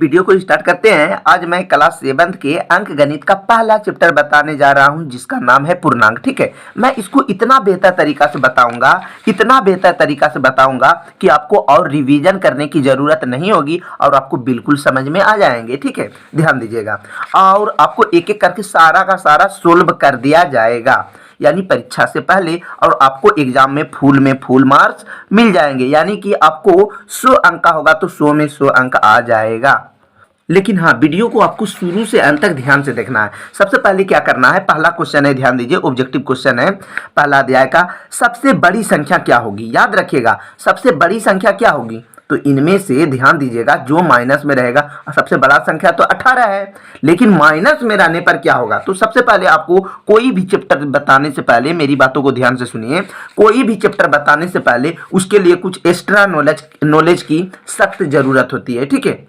Video को start करते हैं। आज मैं क्लास 7 के अंक गणित का पहला चैप्टर बताने जा रहा हूं जिसका नाम है पूर्णांक। ठीक है, मैं इसको इतना बेहतर तरीका से बताऊंगा कि आपको और रिवीजन करने की ज़रूरत नहीं होगी और आपको बिल्कुल समझ में आ जाएंगे। ठीक है, ध्यान दीजिएगा और आपको एक एक करके सारा का सारा सोल्व कर दिया जाएगा, यानी परीक्षा से पहले, और आपको एग्जाम में फुल मार्क्स मिल जाएंगे। यानी कि आपको 100 अंक का होगा तो 100 में 100 अंक आ जाएगा। लेकिन हाँ, वीडियो को आपको शुरू से अंत तक ध्यान से देखना है। सबसे पहले क्या करना है, पहला क्वेश्चन है, ध्यान दीजिए, ऑब्जेक्टिव क्वेश्चन है। पहला अध्याय का सबसे बड़ी संख्या क्या होगी, याद रखिएगा सबसे बड़ी संख्या क्या होगी। तो इनमें से ध्यान दीजिएगा जो माइनस में रहेगा, सबसे बड़ा संख्या तो 18 है, लेकिन माइनस में रहने पर क्या होगा। तो सबसे पहले आपको कोई भी चैप्टर बताने से पहले मेरी बातों को ध्यान से सुनिए। कोई भी चैप्टर बताने से पहले उसके लिए कुछ एक्स्ट्रा नॉलेज की सख्त जरूरत होती है। ठीक है,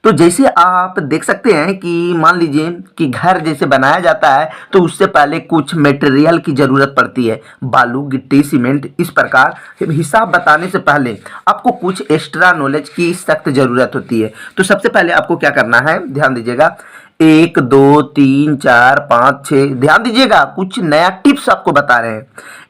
तो जैसे आप देख सकते हैं कि मान लीजिए कि घर जैसे बनाया जाता है तो उससे पहले कुछ मटेरियल की ज़रूरत पड़ती है, बालू, गिट्टी, सीमेंट। इस प्रकार हिसाब बताने से पहले आपको कुछ एक्स्ट्रा नॉलेज की सख्त ज़रूरत होती है। तो सबसे पहले आपको क्या करना है, ध्यान दीजिएगा, 1 2 3 4 5 6, ध्यान दीजिएगा कुछ नया टिप्स आपको बता रहे हैं।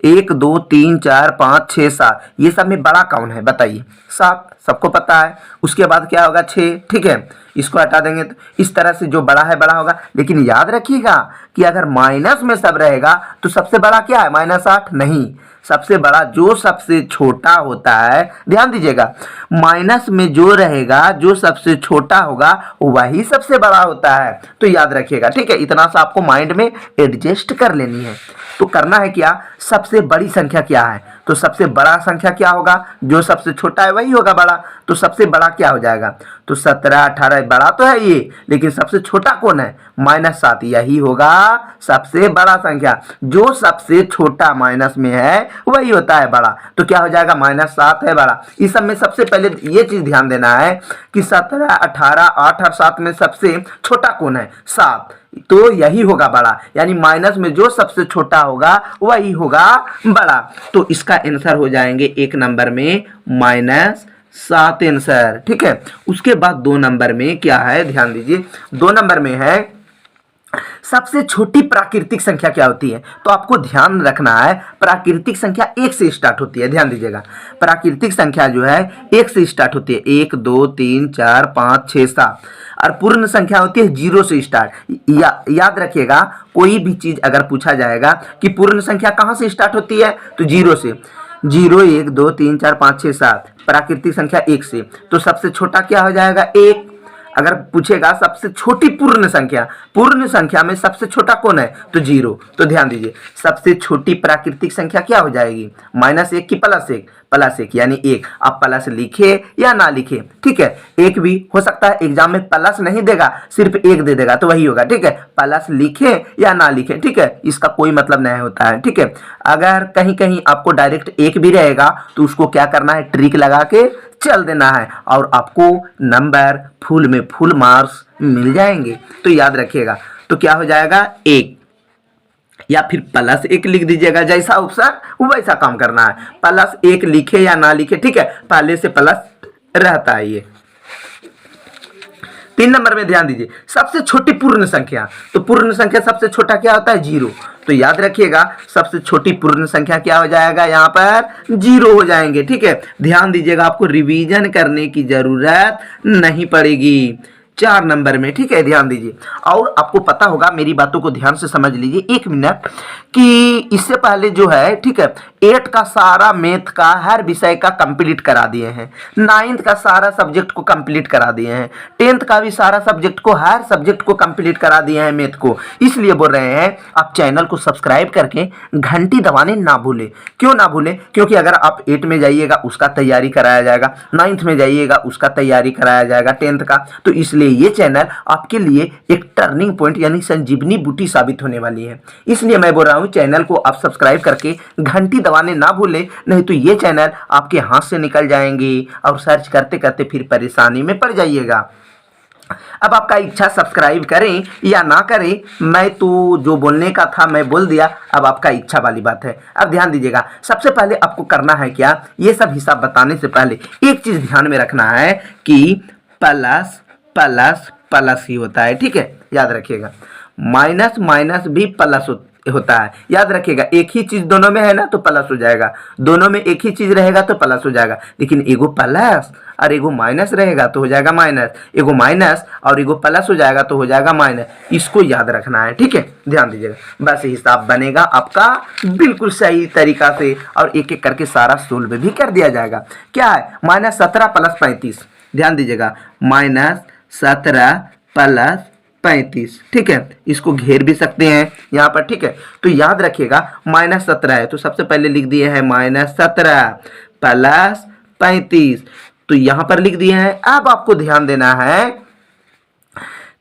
1 2 3 4 5 6 7, ये सब में बड़ा कौन है बताइए, 7 सबको पता है। उसके बाद क्या होगा, 6। ठीक है, इसको हटा देंगे तो इस तरह से जो बड़ा है बड़ा होगा। लेकिन याद रखिएगा कि अगर माइनस में सब रहेगा तो सबसे बड़ा क्या है, -8 नहीं, सबसे बड़ा जो सबसे छोटा होता है। ध्यान दीजिएगा, माइनस में जो रहेगा, जो सबसे छोटा होगा वही सबसे बड़ा होता है। तो याद रखिएगा, ठीक है, इतना सा आपको माइंड में एडजस्ट कर लेनी है। तो करना है क्या, सबसे बड़ी संख्या क्या है, तो सबसे बड़ा संख्या क्या होगा, जो सबसे छोटा है वही होगा बड़ा। तो सबसे बड़ा क्या हो जाएगा, तो 17 18 बड़ा तो है ये, लेकिन सबसे छोटा कौन है, -7, यही होगा सबसे बड़ा संख्या। जो सबसे छोटा माइनस में है वही होता है बड़ा। तो क्या हो जाएगा, -7 है बड़ा। इस सब में सबसे पहले ये चीज ध्यान देना है कि 17 18 8 और 7 में सबसे छोटा कौन है, 7, तो यही होगा बड़ा। यानी माइनस में जो सबसे छोटा होगा वही होगा बड़ा। तो इसका आंसर हो जाएंगे 1 नंबर में -7 आंसर। ठीक है, उसके बाद 2 नंबर में क्या है, ध्यान दीजिए, 2 नंबर में है सबसे छोटी प्राकृतिक संख्या क्या होती है। तो आपको ध्यान रखना है प्राकृतिक संख्या 1 से स्टार्ट होती है। ध्यान दीजिएगा, प्राकृतिक संख्या जो है 1 से स्टार्ट होती है, 1 2 3 4 5 6 7, और पूर्ण संख्या होती है 0 से स्टार्ट। याद रखिएगा, कोई भी चीज अगर पूछा जाएगा कि पूर्ण संख्या कहां से स्टार्ट होती है, तो 0 से। 0 1 2 3 4 5 6 7, प्राकृतिक संख्या 1 से। तो सबसे छोटा क्या हो जाएगा, 1। अगर पूछेगा सबसे छोटी पूर्ण संख्या में सबसे छोटा कौन है, तो 0। तो ध्यान दीजिए, सबसे छोटी प्राकृतिक संख्या क्या हो जाएगी, -1 की +1 यानी 1। आप प्लस लिखे या ना लिखे, ठीक है, 1 भी हो सकता है, एग्जाम में प्लस नहीं देगा, सिर्फ 1 दे देगा तो वही होगा। ठीक है, प्लस लिखे या ना लिखे, ठीक है, इसका कोई मतलब नहीं होता है। ठीक है, अगर कहीं कहीं आपको डायरेक्ट 1 भी रहेगा तो उसको क्या करना है, ट्रिक लगा के चल देना है और आपको नंबर फुल में फुल मार्क्स मिल जाएंगे। तो याद रखिएगा, तो क्या हो जाएगा, 1, या फिर +1 लिख दीजिएगा, जैसा ऑप्शन वैसा काम करना है। +1 लिखे या ना लिखे, ठीक है, पहले से प्लस रहता है ये। 3 नंबर में ध्यान दीजिए, सबसे छोटी पूर्ण संख्या। तो पूर्ण संख्या सबसे छोटा क्या होता है, 0। तो याद रखिएगा, सबसे छोटी पूर्ण संख्या क्या हो जाएगा, यहाँ पर 0 हो जाएंगे। ठीक है, ध्यान दीजिएगा, आपको रिवीजन करने की जरूरत नहीं पड़ेगी। 4 नंबर में, ठीक है, ध्यान दीजिए, और आपको पता होगा, मेरी बातों को ध्यान से समझ लीजिए 1 मिनट, कि इससे पहले जो है, ठीक है, 8 का सारा मैथ का हर विषय का कंप्लीट करा दिए हैं, 9th का सारा सब्जेक्ट को कंप्लीट करा दिए हैं, 10th का भी सारा सब्जेक्ट को, हर सब्जेक्ट को कंप्लीट करा दिए हैं मैथ को। इसलिए बोल रहे हैं आप चैनल को सब्सक्राइब करके घंटी दबाने ना भूलें। क्यों ना भूलें, क्योंकि अगर आप 8 में जाइएगा उसका तैयारी कराया जाएगा, 9th में जाइएगा उसका तैयारी कराया जाएगा, 10th का। तो इसलिए ये चैनल आपके लिए एक टर्निंग पॉइंट यानी संजीवनी बूटी साबित होने वाली है। इसलिए मैं बोल रहा हूँ चैनल को आप सब्सक्राइब करके घंटी दबाने ना भूलें, नहीं तो ये चैनल आपके हाथ से निकल जाएंगे और सर्च करते करते फिर परेशानी में पड़ जाइएगा। अब आपका इच्छा सब्सक्राइब करें या ना करें, मैं तो जो बोलने का था मैं बोल दिया, अब आपका इच्छा वाली बात है। अब ध्यान दीजिएगा, सबसे पहले आपको करना है क्या, ये सब हिसाब बताने से पहले एक चीज ध्यान में रखना है कि प्लस प्लस प्लस ही होता है, ठीक है, याद रखिएगा। माइनस माइनस भी प्लस होता है, याद रखिएगा। एक ही चीज दोनों में है ना तो प्लस हो जाएगा, दोनों में एक ही चीज रहेगा तो प्लस हो जाएगा। लेकिन एगो प्लस और एगो माइनस रहेगा तो हो जाएगा माइनस, एगो माइनस और एगो प्लस हो जाएगा तो हो जाएगा माइनस। इसको याद रखना है, ठीक है, ध्यान दीजिएगा। बस हिसाब बनेगा आपका बिल्कुल सही तरीका से और एक एक करके सारा सोल्व भी कर दिया जाएगा। क्या है? -17 + 35, ध्यान दीजिएगा, -17 + 35, ठीक है। इसको घेर भी सकते हैं यहाँ पर, ठीक है। तो याद रखिएगा -17 है तो सबसे पहले लिख दिए हैं -17 + 35, तो यहाँ पर लिख दिए हैं। अब आपको ध्यान देना है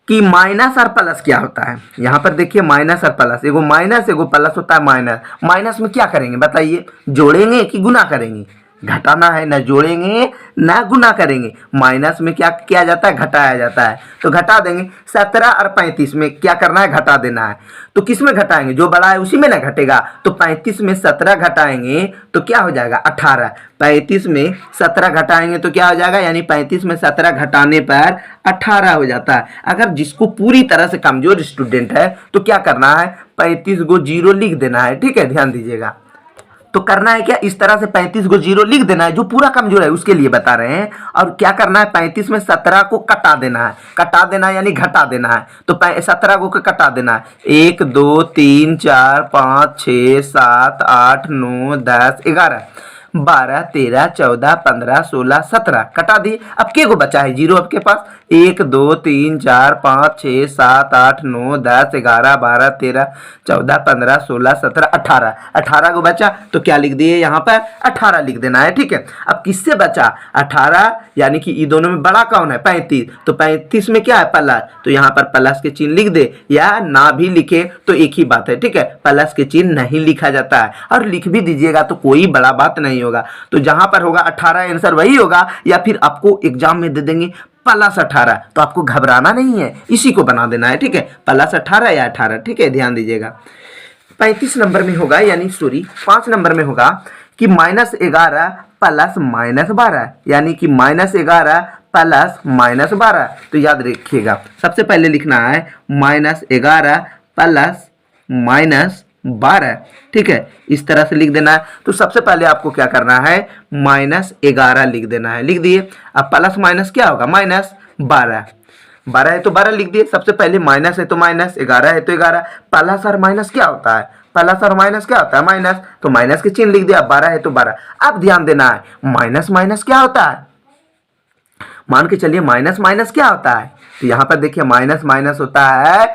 कि माइनस और प्लस क्या होता है। यहाँ पर देखिए माइनस और प्लस, एगो माइनस एगो प्लस होता है। माइनस माइनस में क्या करेंगे बताइए, जोड़ेंगे कि गुना करेंगे? घटाना है, ना जोड़ेंगे ना गुना करेंगे। माइनस में क्या किया जाता है? घटाया जाता है, तो घटा देंगे। 17 और 35 में क्या करना है? घटा देना है। तो किस में घटाएंगे? जो बड़ा है उसी में ना घटेगा। तो 35 में 17 घटाएंगे तो क्या हो जाएगा? 18। 35 में 17 घटाएंगे तो क्या हो जाएगा? यानी 35 में 17 घटाने पर 18 हो जाता है। अगर जिसको पूरी तरह से कमजोर स्टूडेंट है तो क्या करना है? 35 को 0 लिख देना है, ठीक है, ध्यान दीजिएगा। तो करना है क्या? इस तरह से 35 को 0 लिख देना है। जो पूरा कमजोर है उसके लिए बता रहे हैं। और क्या करना है? 35 में 17 को कटा देना है। कटा देना है यानी घटा देना है। तो 17 को कटा देना है। 1 2 3 4 5 6 7 8 9 10 11 12 13 14 15 16 17 कटा दिए। अब के को बचा है? 0 आपके पास। 1 2 3 4 5 6 7 8 9 10 11 12 13 14 15 16 17 18 18 को बचा तो क्या लिख दिए यहाँ पर? 18 लिख देना है, ठीक है। अब किससे बचा? 18 यानी कि ये दोनों में बड़ा कौन है? 35। तो 35 में क्या है? प्लस। तो यहाँ पर प्लस के चिन्ह लिख दे या ना भी लिखे तो एक ही बात है, ठीक है। प्लस के चिन्ह नहीं लिखा जाता है, और लिख भी दीजिएगा तो कोई बड़ा बात नहीं होगा। तो जहां पर होगा 18 आंसर वही होगा, या फिर आपको एग्जाम में दे देंगे +18, तो आपको घबराना नहीं है, इसी को बना देना है, ठीक है। +18 या 18, ठीक है, ध्यान दीजिएगा। 35 नंबर में होगा, यानी सॉरी 5 नंबर में होगा कि -11 + -12, यानी कि -11 + -12। तो याद रखिएगा सबसे पहले लिखना है -11 + -12, ठीक है, इस तरह से लिख देना है। तो सबसे पहले आपको क्या करना है? -11 लिख देना है, लिख दिए। अब प्लस माइनस क्या होगा? -12, 12 है तो 12 लिख दिए। सबसे पहले माइनस है तो माइनस, 11 है तो 11। प्लस और माइनस क्या होता है? प्लस और माइनस क्या होता है? माइनस, तो माइनस के चिन्ह लिख दिया। 12 है तो 12। अब ध्यान देना है माइनस माइनस क्या होता है? मान के चलिए माइनस माइनस क्या होता है? तो यहाँ पर देखिए माइनस माइनस होता है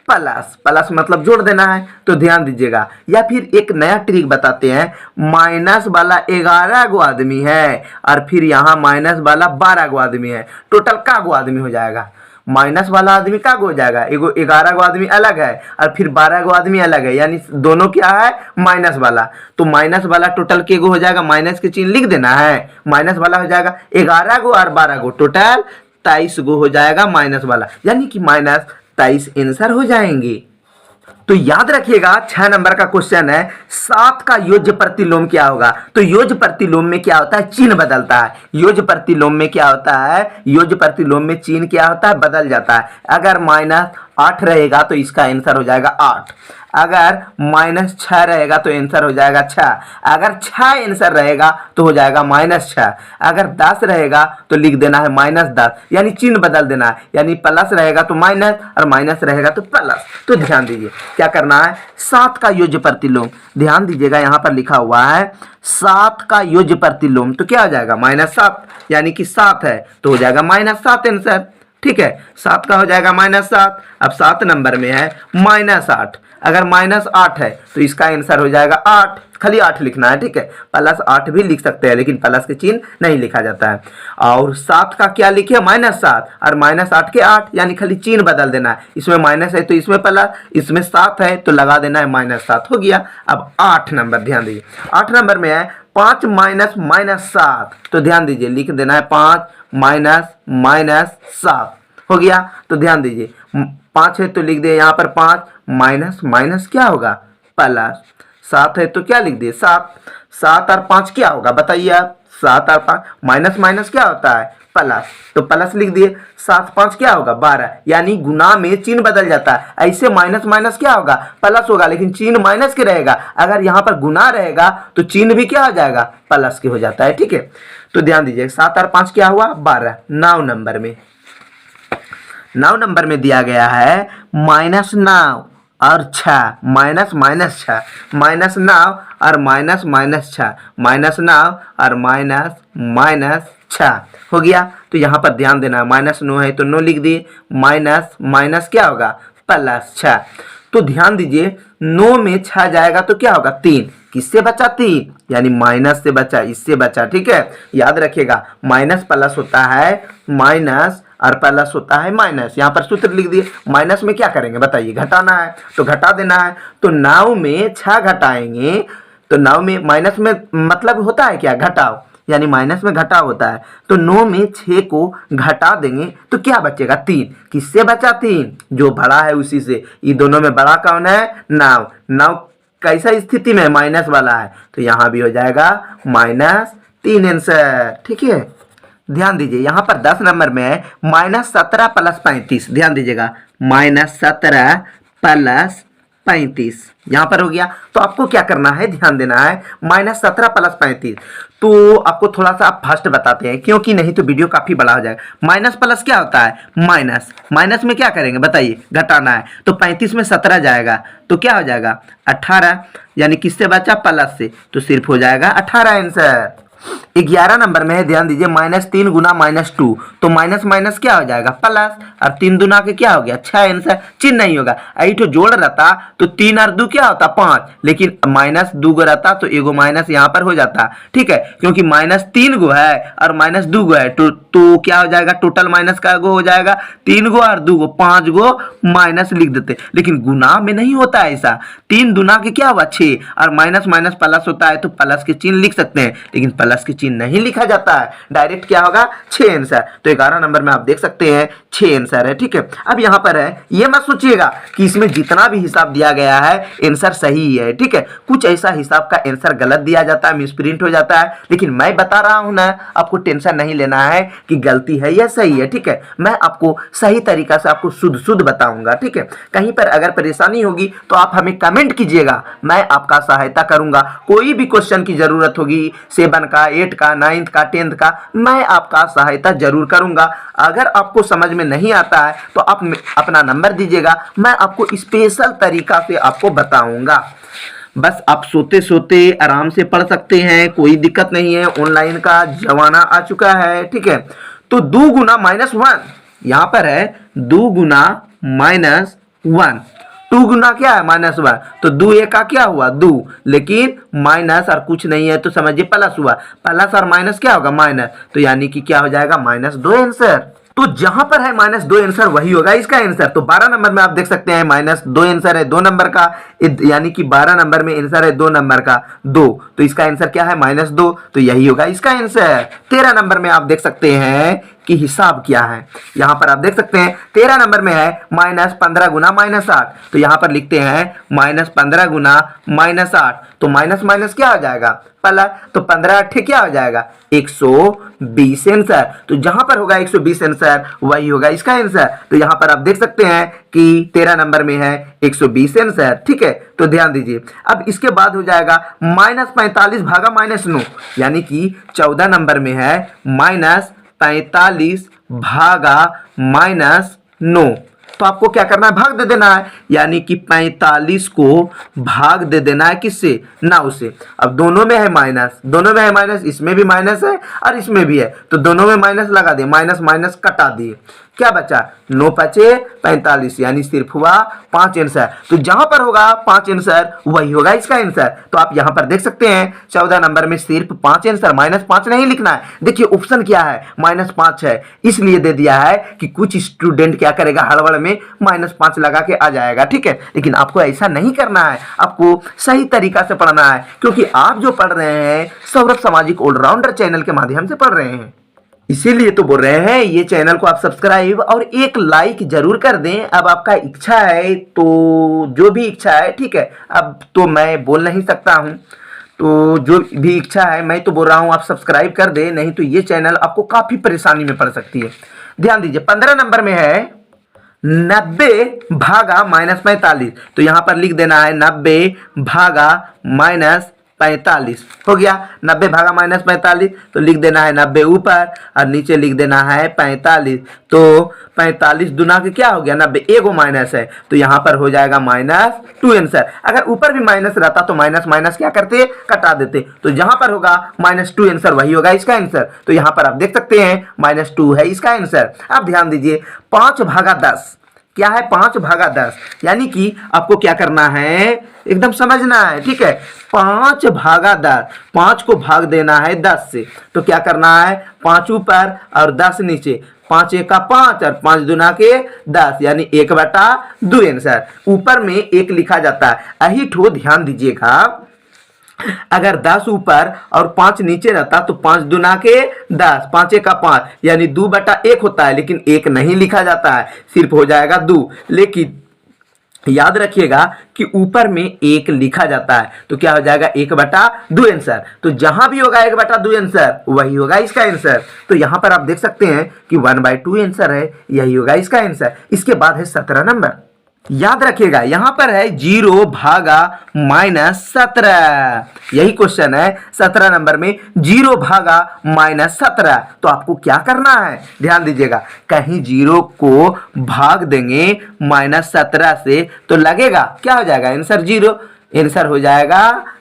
प्लस। प्लस मतलब जोड़ देना है, तो ध्यान दीजिएगा। या फिर एक नया ट्रिक बताते हैं, माइनस वाला 11 गो आदमी है और फिर यहाँ माइनस वाला 12 गो आदमी है, टोटल का गो आदमी हो जाएगा? माइनस वाला आदमी का गो हो जाएगा? एगो 11 गो आदमी अलग है और फिर 12 गो आदमी अलग है, यानी दोनों क्या है? माइनस वाला। तो माइनस वाला टोटल के गो हो जाएगा? माइनस के चिन्ह लिख देना है, माइनस वाला हो जाएगा 11 गो और 12 गो, टोटल 23 गो हो जाएगा माइनस वाला, यानी कि -23 आंसर हो जाएंगे। तो याद रखिएगा 6 नंबर का क्वेश्चन है, 7 का योज्य प्रतिलोम क्या होगा? तो योज्य प्रतिलोम में क्या होता है? चिन्ह बदलता है। योज्य प्रतिलोम में क्या होता है? योज्य प्रतिलोम में चिन्ह क्या होता है? बदल जाता है। अगर -8 रहेगा तो इसका आंसर हो जाएगा 8। अगर -6 रहेगा तो आंसर हो जाएगा 6। अगर 6 आंसर रहेगा तो हो जाएगा -6। अगर 10 रहेगा तो लिख देना है -10, यानी चिन्ह बदल देना है। यानी प्लस रहेगा तो माइनस और माइनस रहेगा तो प्लस। तो ध्यान दीजिए क्या करना है? 7 का योज्य प्रतिलोम, ध्यान दीजिएगा यहाँ पर लिखा हुआ है 7 का योज्य प्रतिलोम, तो क्या हो जाएगा? -7, यानी कि 7 है तो हो जाएगा -7 आंसर, ठीक है। 7 का हो जाएगा -7। अब 7 नंबर में है -8। अगर -8 है तो इसका आंसर हो जाएगा 8, खाली 8 लिखना है, ठीक है। +8 भी लिख सकते हैं लेकिन प्लस के चिन्ह नहीं लिखा जाता है। और 7 का क्या लिखे? -7 और -8 के 8, यानी खाली चिन्ह बदल देना है। इसमें माइनस है तो इसमें प्लस, इसमें 7 है तो लगा देना है -7, हो गया। अब 8 नंबर ध्यान दीजिए, 8 नंबर में है 5 - -7, तो ध्यान दीजिए लिख देना है 5 - -7, हो गया। तो ध्यान दीजिए 5 है तो लिख दिए यहाँ पर 5, माइनस माइनस क्या होगा? प्लस। 7 है तो क्या लिख दिए? 7। 7 और 5 क्या होगा बताइए आप? 7 और 5 माइनस माइनस क्या होता है? प्लस, तो प्लस लिख दिए। 7 5 क्या होगा 12, यानी गुना में चिन्ह बदल जाता है। ऐसे माइनस माइनस क्या होगा प्लस होगा, लेकिन चिन्ह माइनस के रहेगा। अगर यहाँ पर गुना रहेगा तो चिन्ह भी क्या हो जाएगा प्लस के हो जाता है, ठीक है। तो ध्यान दीजिए 7 और 5 क्या हुआ 12। 9 नंबर में, 9 नंबर में दिया गया है -9 और 6, माइनस माइनस 6, -9 और माइनस माइनस 6, -9 और माइनस माइनस 6 हो गया। तो यहाँ पर ध्यान देना है, -9 है तो 9 लिख दिए, माइनस माइनस क्या होगा +6। तो ध्यान दीजिए 9 में 6 जाएगा तो क्या होगा 3, किससे बचा 3, यानी माइनस से बचा, इससे बचा, ठीक है। याद रखिएगा माइनस प्लस होता है माइनस और प्लस होता है माइनस। यहाँ पर सूत्र लिख दिए। माइनस में क्या करेंगे बताइए, घटाना है तो घटा देना है। तो 9 में 6 घटाएंगे तो 9 में माइनस में मतलब होता है क्या घटाओ, यानी माइनस में घटाव होता है। तो 9 में 6 को घटा देंगे तो क्या बचेगा 3, किससे बचा 3, जो बड़ा है उसी से। ये दोनों में बड़ा कौन है 9, 9 कैसा स्थिति में माइनस वाला है, तो यहाँ भी हो जाएगा -3 आंसर, ठीक है। ध्यान दीजिए यहाँ पर 10 नंबर में है -17 + 35। ध्यान दीजिएगा -17 + 35 यहाँ पर हो गया। तो आपको क्या करना है ध्यान देना है, -17 + 35। तो आपको थोड़ा सा आप फास्ट बताते हैं क्योंकि नहीं तो वीडियो काफी बड़ा हो जाएगा। माइनस प्लस क्या होता है माइनस, माइनस में क्या करेंगे बताइए घटाना है। तो 35 में 17 जाएगा तो क्या हो जाएगा 18, यानी किससे बचा प्लस से, तो सिर्फ हो जाएगा 18 आंसर। 11 नंबर में है ध्यान दीजिए -3 गुना -2, तो माइनस माइनस क्या हो जाएगा प्लस, और 3 दुना के क्या हो गया 6 आंसर। चिन्ह नहीं होगा, यही तो जोड़ रहता तो 3 और 2 क्या होता 5, लेकिन -2 गो रहता तो एगो माइनस यहाँ पर हो जाता, ठीक है। क्योंकि -3 गो है और -2 गो है तो क्या हो जाएगा टोटल माइनस का गो हो जाएगा 3 गो और 2 गो 5 गो माइनस लिख देते। लेकिन गुना में नहीं होता ऐसा, 3 दुना के क्या हुआ 6 और माइनस माइनस प्लस होता है तो प्लस के चिन्ह लिख सकते हैं, लेकिन प्लस के चिन्ह नहीं लिखा जाता है, डायरेक्ट क्या होगा 6 आंसर। तो 11 नंबर में आप देख सकते हैं 6 आंसर है, ठीक है। अब यहाँ पर है ये मत सोचिएगा कि इसमें जितना भी हिसाब दिया गया है आंसर सही है, ठीक है। कुछ ऐसा हिसाब का आंसर गलत दिया जाता है, मिसप्रिंट हो जाता है, लेकिन मैं बता रहा हूं ना, आपको टेंशन नहीं लेना है कि गलती है या सही है, ठीक है। मैं आपको सही तरीका से आपको शुद्ध शुद्ध बताऊंगा, ठीक है। कहीं पर अगर परेशानी होगी तो आप हमें कमेंट कीजिएगा, मैं आपका सहायता करूंगा। कोई भी क्वेश्चन की जरूरत होगी 7 का 8 का 9th का 10th का, मैं आपका सहायता जरूर करूंगा। अगर आपको समझ में नहीं आता है तो आप अपना नंबर दीजिएगा, मैं आपको स्पेशल तरीका से आपको बताऊंगा। बस आप सोते सोते आराम से पढ़ सकते हैं, कोई दिक्कत नहीं है, ऑनलाइन का जमाना आ चुका है, ठीक है। तो 2 गुना -1 यहाँ पर है 2 गुना -1, 2 गुना क्या है -1, तो 2 का क्या हुआ 2, लेकिन माइनस और कुछ नहीं है तो समझिए प्लस हुआ, प्लस और माइनस क्या होगा माइनस, तो यानी कि क्या हो जाएगा -2 आंसर। तो जहां पर है -2 आंसर वही होगा इसका आंसर। तो 12 नंबर में आप देख सकते हैं -2 आंसर है 2 नंबर का, यानी कि 12 नंबर में आंसर है 2 नंबर का 2, तो इसका आंसर क्या है -2, तो यही होगा इसका आंसर। 13 नंबर में आप देख सकते हैं कि हिसाब क्या है। यहाँ पर आप देख सकते हैं 13 नंबर में है -15 गुना -8, तो यहाँ पर लिखते हैं -15 गुना -8, तो माइनस माइनस क्या हो जाएगा प्लस, तो 15 8 क्या हो जाएगा 120 आंसर। तो जहां पर होगा 120 आंसर वही होगा इसका आंसर। तो यहाँ पर आप देख सकते हैं कि 13 नंबर में है 120 आंसर, ठीक है। तो ध्यान दीजिए अब इसके बाद हो जाएगा -45 भागा -9, यानी कि 14 नंबर में है -45 भागा -9, तो आपको क्या करना है भाग दे देना है, यानी कि 45 को भाग दे देना है किससे 9 से। अब दोनों में है माइनस, दोनों में है माइनस, इसमें भी माइनस है और इसमें भी है, तो दोनों में माइनस लगा दिए, माइनस माइनस कटा दिए, क्या बचा 9 5 45, यानी सिर्फ हुआ 5 आंसर। तो जहां पर होगा 5 आंसर वही होगा इसका आंसर। तो आप यहां पर देख सकते हैं 14 नंबर में सिर्फ 5 आंसर, -5 नहीं लिखना है। देखिए ऑप्शन क्या है -5 है, इसलिए दे दिया है कि कुछ स्टूडेंट क्या करेगा हड़बड़ में -5 लगा के आ जाएगा, ठीक है। लेकिन आपको ऐसा नहीं करना है, आपको सही तरीका से पढ़ना है, क्योंकि आप जो पढ़ रहे हैं सौरभ सामाजिक ऑलराउंडर चैनल के माध्यम से पढ़ रहे हैं, इसीलिए तो बोल रहे हैं ये चैनल को आप सब्सक्राइब और एक लाइक जरूर कर दें। अब आपका इच्छा है तो जो भी इच्छा है, ठीक है, अब तो मैं बोल नहीं सकता हूं, तो जो भी इच्छा है, मैं तो बोल रहा हूँ आप सब्सक्राइब कर दे, नहीं तो ये चैनल आपको काफ़ी परेशानी में पड़ सकती है। ध्यान दीजिए 15 नंबर में है 90 भागा -45। तो यहाँ पर लिख देना है 90 भागा -45 हो गया। 90 भागा -45 तो लिख देना है 90 ऊपर और नीचे लिख देना है 45। तो 45 दुना के क्या हो गया 90, एगो माइनस है तो यहाँ पर हो जाएगा -2 आंसर। अगर ऊपर भी माइनस रहता तो माइनस माइनस क्या करते, कटा देते। तो जहाँ पर होगा -2 आंसर वही होगा इसका आंसर। तो यहाँ पर आप देख सकते हैं -2 है इसका आंसर। अब ध्यान दीजिए 5 भागा 10 क्या है, 5 भागा 10, यानी कि आपको क्या करना है, एकदम समझना है, ठीक है। 5 भागा 10, 5 को भाग देना है 10 से, तो क्या करना है 5 ऊपर और 10 नीचे, 5 एक का 5 और 5 दुना के 10, यानी 1/2 आंसर। ऊपर में 1 लिखा जाता है, यही ठो ध्यान दीजिएगा। अगर 10 ऊपर और 5 नीचे रहता तो 5 दुना के 10, 5 एक का 5, यानी 2/1 होता है, लेकिन 1 नहीं लिखा जाता है, सिर्फ हो जाएगा 2। लेकिन याद रखिएगा कि ऊपर में 1 लिखा जाता है, तो क्या हो जाएगा 1/2 आंसर। तो जहां भी होगा 1/2 आंसर वही होगा इसका आंसर। तो यहां पर आप देख सकते हैं कि 1/2 आंसर है, यही होगा इसका आंसर। इसके बाद है 17 नंबर। याद रखिएगा यहां पर है 0 भागा -17, यही क्वेश्चन है 17 नंबर में, 0 भागा -17। तो आपको क्या करना है, ध्यान दीजिएगा, कहीं 0 को भाग देंगे -17 से तो लगेगा क्या हो जाएगा आंसर 0, आंसर हो जाएगा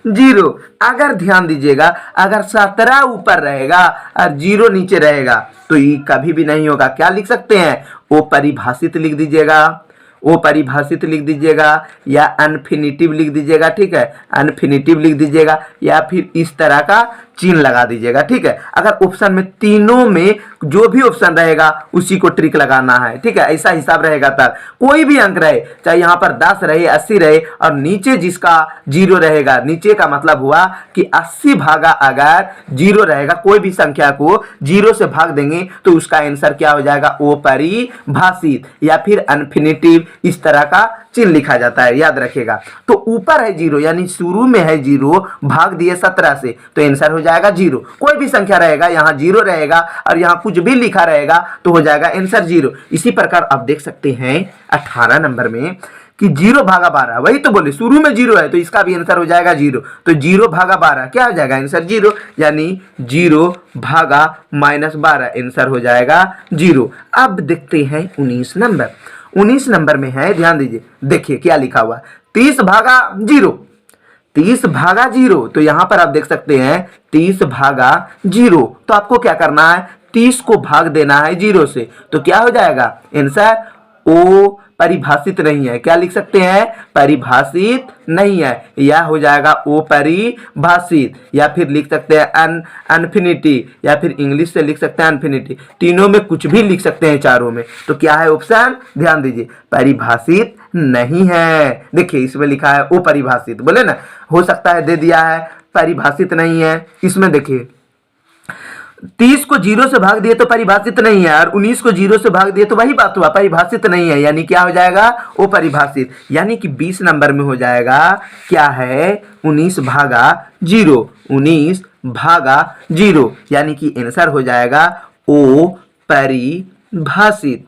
0। अगर ध्यान दीजिएगा अगर 17 ऊपर रहेगा और 0 नीचे रहेगा तो ये कभी भी नहीं होगा। क्या लिख सकते हैं, वो परिभाषित लिख दीजिएगा, वो परिभाषित लिख दीजिएगा या अनफिनिटिव लिख दीजिएगा, ठीक है, अनफिनिटिव लिख दीजिएगा या फिर इस तरह का चिन्ह लगा दीजिएगा, ठीक है। अगर ऑप्शन में तीनों में जो भी ऑप्शन रहेगा उसी को ट्रिक लगाना है, ठीक है, ऐसा हिसाब रहेगा। तब कोई भी अंक रहे, चाहे यहाँ पर 10 रहे 80 रहे और नीचे जिसका 0 रहेगा, नीचे का मतलब हुआ कि 80 भागा अगर 0 रहेगा, कोई भी संख्या को 0 से भाग देंगे तो उसका आंसर क्या हो जाएगा, वो परिभाषित या फिर अनफिनिटिव, इस तरह का चिन्ह लिखा जाता है, याद रखिएगा। तो ऊपर है 0 यानी शुरू में है 0, भाग दिए 17 से तो आंसर हो जाएगा 0। कोई भी संख्या रहेगा यहाँ 0 रहेगा और यहाँ कुछ भी लिखा रहेगा तो हो जाएगा आंसर 0। इसी प्रकार आप देख सकते हैं 18 नंबर में कि 0 भागा 12, वही तो बोले शुरू में 0 है तो इसका भी आंसर हो जाएगा 0। तो 0 भागा 12 क्या हो जाएगा आंसर 0, यानी 0 भागा -12 आंसर हो जाएगा 0। अब देखते हैं 19 नंबर। 19 नंबर में है, ध्यान दीजिए, देखिए क्या लिखा हुआ, 30 भागा 0, 30 भागा 0। तो यहां पर आप देख सकते हैं 30 भागा 0, तो आपको क्या करना है 30 को भाग देना है 0 से, तो क्या हो जाएगा आंसर, ओ परिभाषित नहीं है। क्या लिख सकते हैं, परिभाषित नहीं है, यह हो जाएगा ओ परिभाषित, या फिर लिख सकते हैं अनफिनिटी, या फिर इंग्लिश से लिख सकते हैं अनफिनिटी, तीनों में कुछ भी लिख सकते हैं चारों में। तो क्या है ऑप्शन, ध्यान दीजिए, परिभाषित नहीं है। देखिए इसमें लिखा है ओ परिभाषित, बोले ना, हो सकता है दे दिया है परिभाषित नहीं है। इसमें देखिए 30 को 0 से भाग दिए तो परिभाषित नहीं है और 19 को 0 से भाग दिए तो वही बात हुआ, परिभाषित नहीं है, यानी क्या हो जाएगा वो परिभाषित। यानी कि 20 नंबर में हो जाएगा क्या है 19 भागा 0, 19 भागा 0, यानी कि आंसर हो जाएगा ओ परिभाषित,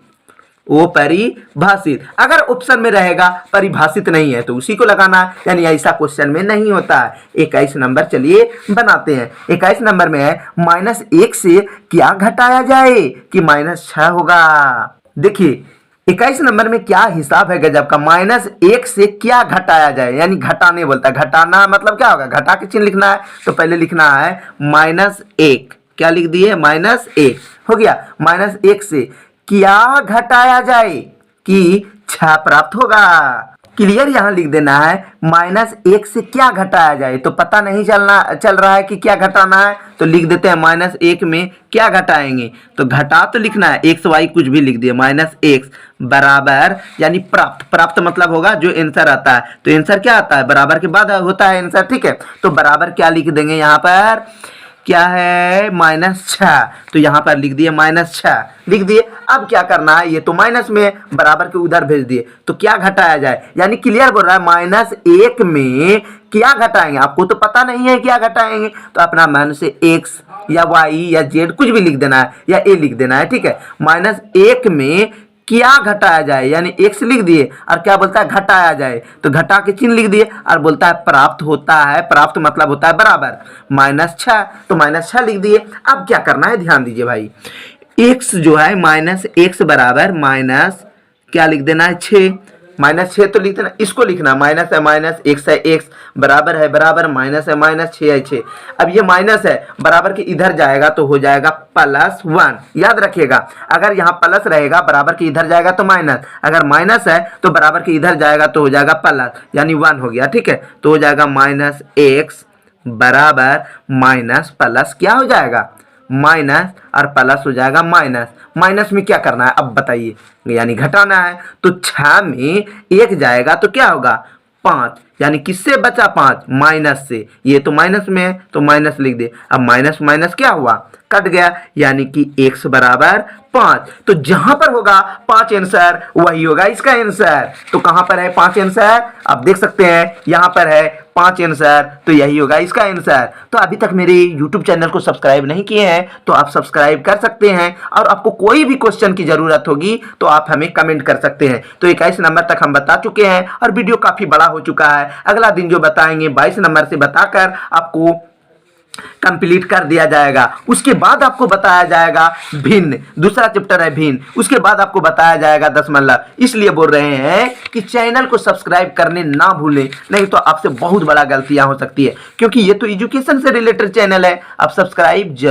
वो परिभाषित। अगर ऑप्शन में रहेगा परिभाषित नहीं है तो उसी को लगाना है, यानी ऐसा क्वेश्चन में नहीं होता है। 21 नंबर चलिए बनाते हैं। 21 नंबर में है -1 से क्या घटाया जाए कि -6 होगा। देखिए 21 नंबर में क्या हिसाब है गजब का, -1 से क्या घटाया जाए, यानी घटाने बोलता है। घटाना मतलब क्या होगा, घटा के चिन्ह लिखना है, तो पहले लिखना है -1, क्या लिख दिए -1 हो गया। -1 से क्या घटाया जाए कि 6 प्राप्त होगा। क्लियर यहां लिख देना है -1 से क्या घटाया जाए, तो पता नहीं चल रहा है कि क्या घटाना है, तो लिख देते हैं -1 में क्या घटाएंगे, तो घटा तो लिखना है x y कुछ भी लिख दिए, -x बराबर यानी प्राप्त, प्राप्त मतलब होगा जो आंसर आता है, तो आंसर क्या आता है बराबर के बाद होता है आंसर, ठीक है। तो बराबर क्या लिख देंगे यहाँ पर क्या है, -6। तो यहाँ पर लिख दिए -6 लिख दिए। अब क्या करना है, ये तो माइनस में बराबर के उधर भेज दिए, तो क्या घटाया जाए, यानी क्लियर बोल रहा है -1 में क्या घटाएंगे, आपको तो पता नहीं है क्या घटाएंगे, तो अपना मन से x या y या z कुछ भी लिख देना है या a लिख देना है, ठीक है। -1 में क्या घटाया जाए, यानी x लिख दिए और क्या बोलता है घटाया जाए, तो घटा के चिन्ह लिख दिए और बोलता है प्राप्त होता है, प्राप्त मतलब होता है बराबर -6, तो -6 लिख दिए। अब क्या करना है, ध्यान दीजिए भाई, x जो है -x बराबर माइनस क्या लिख देना है 6, -6 तो लिख देना, इसको लिखना माइनस है माइनस, x है x, बराबर है बराबर, माइनस है माइनस, 6 है 6। अब ये माइनस है बराबर के इधर जाएगा तो हो जाएगा +1, याद रखिएगा, अगर यहाँ प्लस रहेगा बराबर के इधर जाएगा तो माइनस, अगर माइनस है तो बराबर के इधर जाएगा तो हो जाएगा प्लस, यानी 1 हो गया, ठीक है। तो हो जाएगा -x बराबर माइनस प्लस क्या हो जाएगा, माइनस और प्लस हो जाएगा माइनस। माइनस में क्या करना है अब बताइए, यानी घटाना है, तो 6 में 1 जाएगा तो क्या होगा 5, यानी किससे बचा 5, माइनस से, ये तो माइनस में है तो माइनस लिख दे। अब माइनस माइनस क्या हुआ, कट गया, यानी कि x बराबर 5। तो जहां पर होगा 5 आंसर वही होगा इसका आंसर। तो कहां पर है 5 आंसर, आप देख सकते हैं यहां पर है 5 आंसर, तो यही होगा इसका आंसर। तो अभी तक मेरे YouTube चैनल को सब्सक्राइब नहीं किए हैं तो आप सब्सक्राइब कर सकते हैं, और आपको कोई भी क्वेश्चन की जरूरत होगी तो आप हमें कमेंट कर सकते हैं। तो 21 नंबर तक हम बता चुके हैं और वीडियो काफी बड़ा हो चुका है। अगला दिन जो बताएंगे 22 नंबर से बताकर आपको कंप्लीट कर दिया जाएगा। उसके बाद आपको बताया जाएगा भिन्न, दूसरा चैप्टर है भिन्न, उसके बाद आपको बताया जाएगा दशमलव। इसलिए बोल रहे हैं कि चैनल को सब्सक्राइब करने ना भूलें, नहीं तो आपसे बहुत बड़ा गलतियां हो सकती है, क्योंकि ये तो एजुकेशन से रिलेटेड चैनल है। आप सब्सक्राइब जरूर